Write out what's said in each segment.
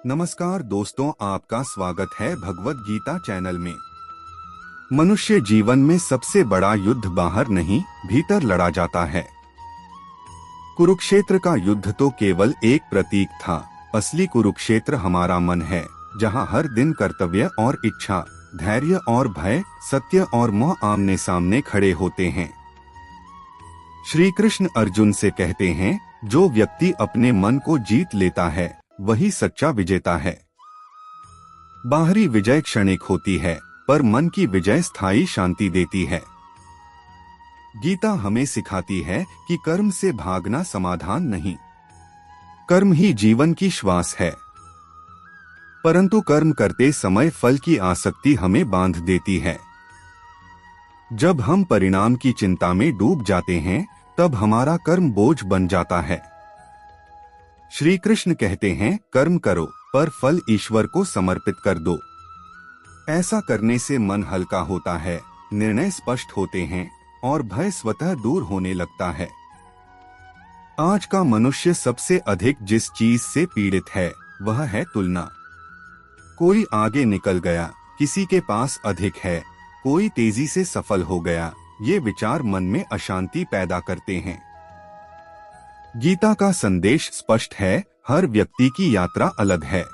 नमस्कार दोस्तों, आपका स्वागत है भगवत गीता चैनल में। मनुष्य जीवन में सबसे बड़ा युद्ध बाहर नहीं, भीतर लड़ा जाता है। कुरुक्षेत्र का युद्ध तो केवल एक प्रतीक था। असली कुरुक्षेत्र हमारा मन है, जहां हर दिन कर्तव्य और इच्छा, धैर्य और भय, सत्य और मोह आमने सामने खड़े होते हैं। श्री कृष्ण अर्जुन से कहते हैं, जो व्यक्ति अपने मन को जीत लेता है वही सच्चा विजेता है। बाहरी विजय क्षणिक होती है, पर मन की विजय स्थायी शांति देती है। गीता हमें सिखाती है कि कर्म से भागना समाधान नहीं, कर्म ही जीवन की श्वास है। परंतु कर्म करते समय फल की आसक्ति हमें बांध देती है। जब हम परिणाम की चिंता में डूब जाते हैं, तब हमारा कर्म बोझ बन जाता है। श्री कृष्ण कहते हैं, कर्म करो पर फल ईश्वर को समर्पित कर दो। ऐसा करने से मन हल्का होता है, निर्णय स्पष्ट होते हैं और भय स्वतः दूर होने लगता है। आज का मनुष्य सबसे अधिक जिस चीज से पीड़ित है वह है तुलना। कोई आगे निकल गया, किसी के पास अधिक है, कोई तेजी से सफल हो गया। ये विचार मन में अशांति पैदा करते हैं। गीता का संदेश स्पष्ट है, हर व्यक्ति की यात्रा अलग है।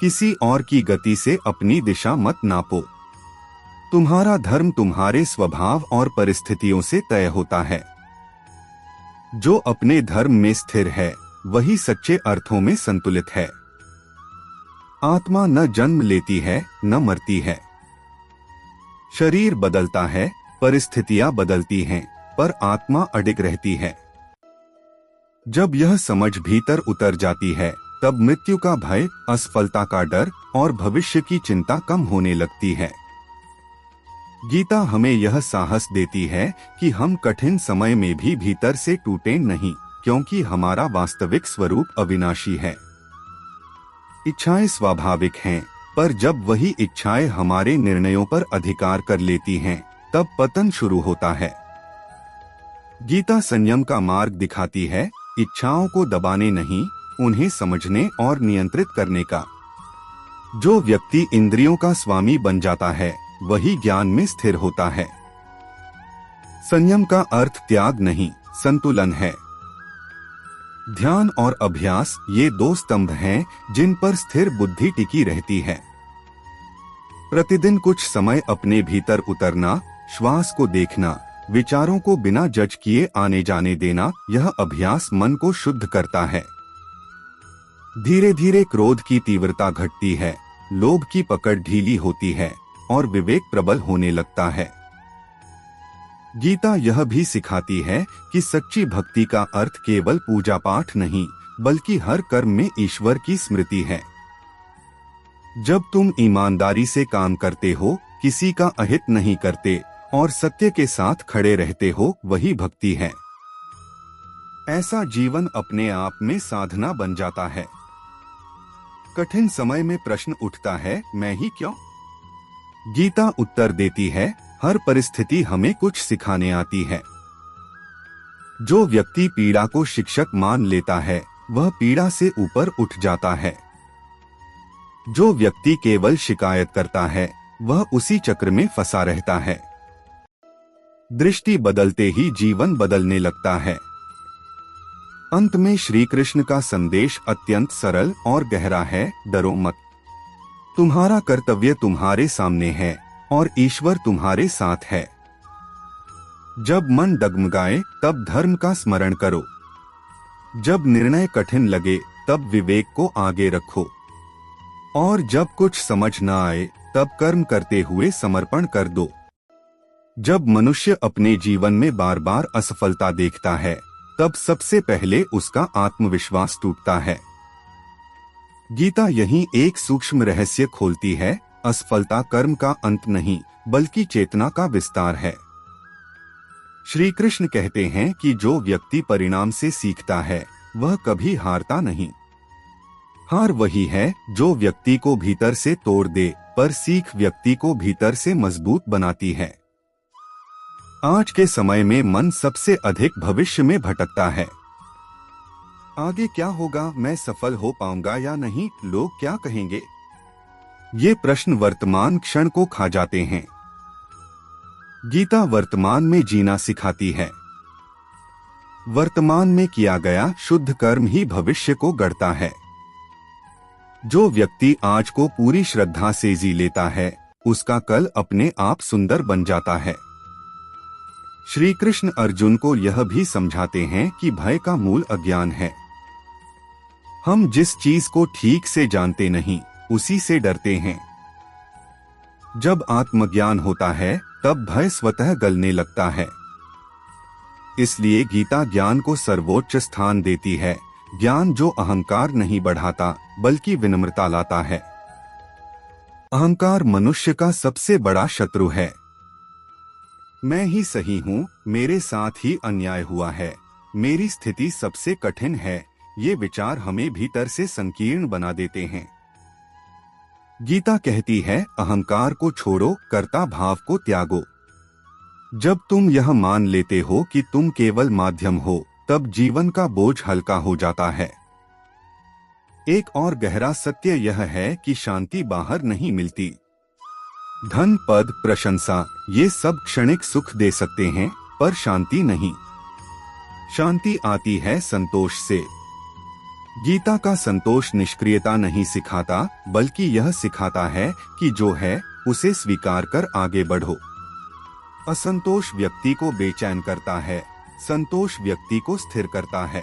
किसी और की गति से अपनी दिशा मत नापो। तुम्हारा धर्म तुम्हारे स्वभाव और परिस्थितियों से तय होता है। जो अपने धर्म में स्थिर है वही सच्चे अर्थों में संतुलित है। आत्मा न जन्म लेती है न मरती है। शरीर बदलता है, परिस्थितियां बदलती हैं, पर आत्मा अडिग रहती है। जब यह समझ भीतर उतर जाती है, तब मृत्यु का भय, असफलता का डर और भविष्य की चिंता कम होने लगती है। गीता हमें यह साहस देती है कि हम कठिन समय में भी भीतर से टूटे नहीं, क्योंकि हमारा वास्तविक स्वरूप अविनाशी है। इच्छाएं स्वाभाविक हैं, पर जब वही इच्छाएं हमारे निर्णयों पर अधिकार कर लेती हैं, तब पतन शुरू होता है। गीता संयम का मार्ग दिखाती है, इच्छाओं को दबाने नहीं, उन्हें समझने और नियंत्रित करने का। जो व्यक्ति इंद्रियों का स्वामी बन जाता है वही ज्ञान में स्थिर होता है। संयम का अर्थ त्याग नहीं, संतुलन है। ध्यान और अभ्यास ये दो स्तंभ हैं जिन पर स्थिर बुद्धि टिकी रहती है। प्रतिदिन कुछ समय अपने भीतर उतरना, श्वास को देखना, विचारों को बिना जज किए आने जाने देना, यह अभ्यास मन को शुद्ध करता है। धीरे धीरे क्रोध की तीव्रता घटती है, लोभ की पकड़ ढीली होती है और विवेक प्रबल होने लगता है। गीता यह भी सिखाती है कि सच्ची भक्ति का अर्थ केवल पूजा पाठ नहीं, बल्कि हर कर्म में ईश्वर की स्मृति है। जब तुम ईमानदारी से काम करते हो, किसी का अहित नहीं करते और सत्य के साथ खड़े रहते हो, वही भक्ति है। ऐसा जीवन अपने आप में साधना बन जाता है। कठिन समय में प्रश्न उठता है, मैं ही क्यों? गीता उत्तर देती है, हर परिस्थिति हमें कुछ सिखाने आती है। जो व्यक्ति पीड़ा को शिक्षक मान लेता है वह पीड़ा से ऊपर उठ जाता है। जो व्यक्ति केवल शिकायत करता है वह उसी चक्र में फंसा रहता है। दृष्टि बदलते ही जीवन बदलने लगता है। अंत में श्री कृष्ण का संदेश अत्यंत सरल और गहरा है, डरो मत। तुम्हारा कर्तव्य तुम्हारे सामने है और ईश्वर तुम्हारे साथ है। जब मन डगमगाए तब धर्म का स्मरण करो। जब निर्णय कठिन लगे तब विवेक को आगे रखो। और जब कुछ समझ न आए तब कर्म करते हुए समर्पण कर दो। जब मनुष्य अपने जीवन में बार बार असफलता देखता है, तब सबसे पहले उसका आत्मविश्वास टूटता है। गीता यही एक सूक्ष्म रहस्य खोलती है, असफलता कर्म का अंत नहीं, बल्कि चेतना का विस्तार है। श्री कृष्ण कहते हैं कि जो व्यक्ति परिणाम से सीखता है वह कभी हारता नहीं। हार वही है जो व्यक्ति को भीतर से तोड़ दे, पर सीख व्यक्ति को भीतर से मजबूत बनाती है। आज के समय में मन सबसे अधिक भविष्य में भटकता है। आगे क्या होगा, मैं सफल हो पाऊंगा या नहीं, लोग क्या कहेंगे, ये प्रश्न वर्तमान क्षण को खा जाते हैं। गीता वर्तमान में जीना सिखाती है। वर्तमान में किया गया शुद्ध कर्म ही भविष्य को गढ़ता है। जो व्यक्ति आज को पूरी श्रद्धा से जी लेता है, उसका कल अपने आप सुंदर बन जाता है। श्री कृष्ण अर्जुन को यह भी समझाते हैं कि भय का मूल अज्ञान है। हम जिस चीज को ठीक से जानते नहीं, उसी से डरते हैं। जब आत्मज्ञान होता है, तब भय स्वतः गलने लगता है। इसलिए गीता ज्ञान को सर्वोच्च स्थान देती है। ज्ञान जो अहंकार नहीं बढ़ाता, बल्कि विनम्रता लाता है। अहंकार मनुष्य का सबसे बड़ा शत्रु है। मैं ही सही हूँ, मेरे साथ ही अन्याय हुआ है, मेरी स्थिति सबसे कठिन है, ये विचार हमें भीतर से संकीर्ण बना देते हैं। गीता कहती है, अहंकार को छोड़ो, कर्ता भाव को त्यागो। जब तुम यह मान लेते हो कि तुम केवल माध्यम हो, तब जीवन का बोझ हल्का हो जाता है। एक और गहरा सत्य यह है कि शांति बाहर नहीं मिलती। धन, पद, प्रशंसा, ये सब क्षणिक सुख दे सकते हैं, पर शांति नहीं। शांति आती है संतोष से। गीता का संतोष निष्क्रियता नहीं सिखाता, बल्कि यह सिखाता है कि जो है उसे स्वीकार कर आगे बढ़ो। असंतोष व्यक्ति को बेचैन करता है, संतोष व्यक्ति को स्थिर करता है।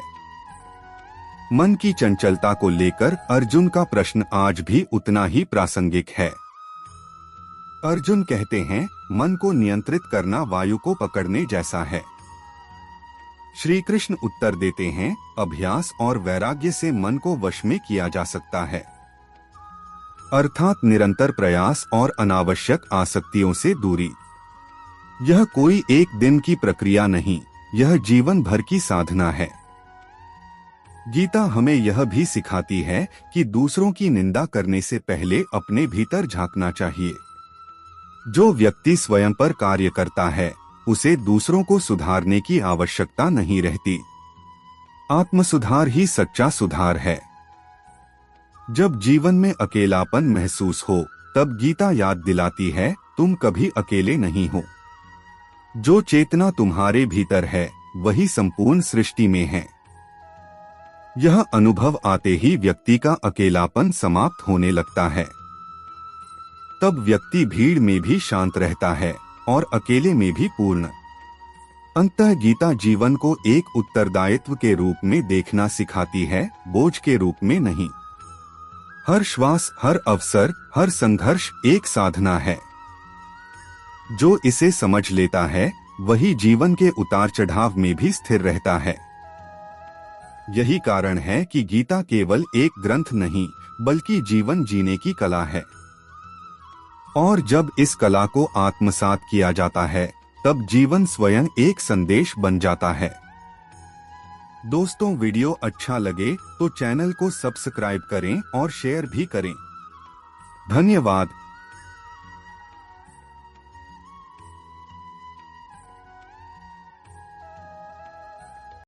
मन की चंचलता को लेकर अर्जुन का प्रश्न आज भी उतना ही प्रासंगिक है। अर्जुन कहते हैं, मन को नियंत्रित करना वायु को पकड़ने जैसा है। श्री कृष्ण उत्तर देते हैं, अभ्यास और वैराग्य से मन को वश में किया जा सकता है। अर्थात निरंतर प्रयास और अनावश्यक आसक्तियों से दूरी। यह कोई एक दिन की प्रक्रिया नहीं, यह जीवन भर की साधना है। गीता हमें यह भी सिखाती है कि दूसरों की निंदा करने से पहले अपने भीतर झांकना चाहिए। जो व्यक्ति स्वयं पर कार्य करता है, उसे दूसरों को सुधारने की आवश्यकता नहीं रहती। आत्मसुधार ही सच्चा सुधार है। जब जीवन में अकेलापन महसूस हो, तब गीता याद दिलाती है, तुम कभी अकेले नहीं हो। जो चेतना तुम्हारे भीतर है, वही संपूर्ण सृष्टि में है। यह अनुभव आते ही व्यक्ति का अकेलापन समाप्त होने लगता है। तब व्यक्ति भीड़ में भी शांत रहता है और अकेले में भी पूर्ण। अंततः गीता जीवन को एक उत्तरदायित्व के रूप में देखना सिखाती है, बोझ के रूप में नहीं। हर श्वास, हर अवसर, हर संघर्ष एक साधना है। जो इसे समझ लेता है, वही जीवन के उतार चढ़ाव में भी स्थिर रहता है। यही कारण है कि गीता केवल एक ग्रंथ नहीं, बल्कि जीवन जीने की कला है। और जब इस कला को आत्मसात किया जाता है, तब जीवन स्वयं एक संदेश बन जाता है। दोस्तों, वीडियो अच्छा लगे तो चैनल को सब्सक्राइब करें और शेयर भी करें। धन्यवाद।